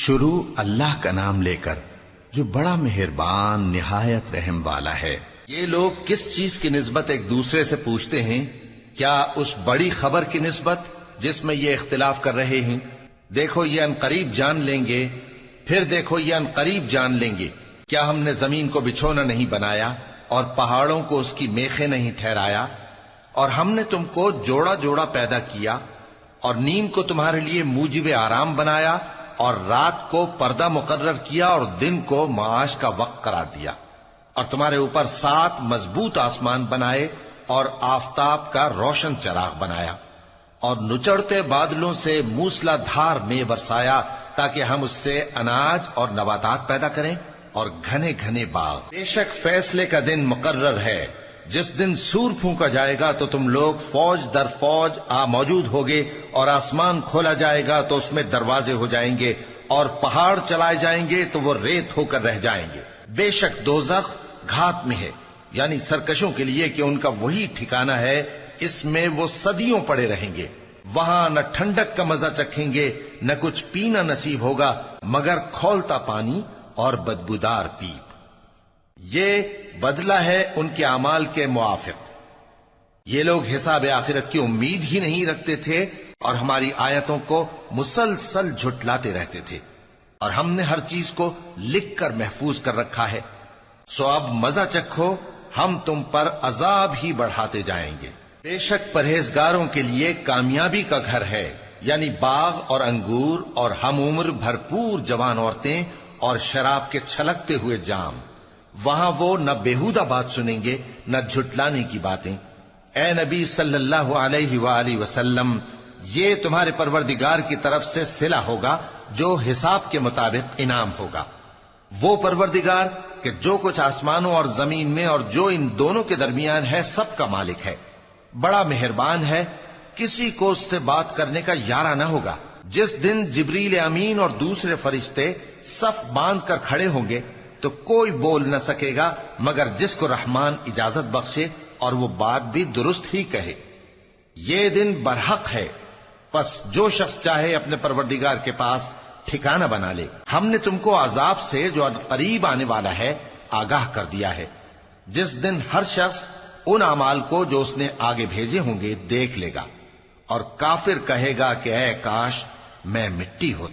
شروع اللہ کا نام لے کر جو بڑا مہربان نہایت رحم والا ہے۔ یہ لوگ کس چیز کی نسبت ایک دوسرے سے پوچھتے ہیں؟ کیا اس بڑی خبر کی نسبت جس میں یہ اختلاف کر رہے ہیں؟ دیکھو یہ انقریب جان لیں گے، پھر دیکھو یہ انقریب جان لیں گے۔ کیا ہم نے زمین کو بچھونا نہیں بنایا اور پہاڑوں کو اس کی میخیں نہیں ٹھہرایا؟ اور ہم نے تم کو جوڑا جوڑا پیدا کیا اور نیند کو تمہارے لیے موجب آرام بنایا اور رات کو پردہ مقرر کیا اور دن کو معاش کا وقت قرار دیا، اور تمہارے اوپر 7 مضبوط آسمان بنائے اور آفتاب کا روشن چراغ بنایا، اور نچڑتے بادلوں سے موسلا دھار میں برسایا تاکہ ہم اس سے اناج اور نباتات پیدا کریں اور گھنے گھنے باغ۔ بے شک فیصلے کا دن مقرر ہے، جس دن سور پھونکا جائے گا تو تم لوگ فوج در فوج موجود ہوگے، اور آسمان کھولا جائے گا تو اس میں دروازے ہو جائیں گے، اور پہاڑ چلائے جائیں گے تو وہ ریت ہو کر رہ جائیں گے۔ بے شک دوزخ گھات میں ہے، یعنی سرکشوں کے لیے کہ ان کا وہی ٹھکانہ ہے، اس میں وہ صدیوں پڑے رہیں گے۔ وہاں نہ ٹھنڈک کا مزہ چکھیں گے، نہ کچھ پینا نصیب ہوگا مگر کھولتا پانی اور بدبودار پیپ۔ یہ بدلہ ہے ان کے اعمال کے موافق۔ یہ لوگ حساب آخرت کی امید ہی نہیں رکھتے تھے اور ہماری آیتوں کو مسلسل جھٹلاتے رہتے تھے، اور ہم نے ہر چیز کو لکھ کر محفوظ کر رکھا ہے۔ سو اب مزہ چکھو، ہم تم پر عذاب ہی بڑھاتے جائیں گے۔ بے شک پرہیزگاروں کے لیے کامیابی کا گھر ہے، یعنی باغ اور انگور اور ہم عمر بھرپور جوان عورتیں اور شراب کے چھلکتے ہوئے جام۔ وہاں وہ نہ بیہودہ بات سنیں گے نہ جھٹلانے کی باتیں۔ اے نبی صلی اللہ علیہ وآلہ وسلم، یہ تمہارے پروردگار کی طرف سے صلہ ہوگا جو حساب کے مطابق انعام ہوگا۔ وہ پروردگار کہ جو کچھ آسمانوں اور زمین میں اور جو ان دونوں کے درمیان ہے سب کا مالک ہے، بڑا مہربان ہے، کسی کو اس سے بات کرنے کا یارہ نہ ہوگا۔ جس دن جبریل امین اور دوسرے فرشتے صف باندھ کر کھڑے ہوں گے تو کوئی بول نہ سکے گا مگر جس کو رحمان اجازت بخشے اور وہ بات بھی درست ہی کہے۔ یہ دن برحق ہے، پس جو شخص چاہے اپنے پروردگار کے پاس ٹھکانہ بنا لے۔ ہم نے تم کو عذاب سے جو قریب آنے والا ہے آگاہ کر دیا ہے، جس دن ہر شخص ان اعمال کو جو اس نے آگے بھیجے ہوں گے دیکھ لے گا، اور کافر کہے گا کہ اے کاش میں مٹی ہوتا۔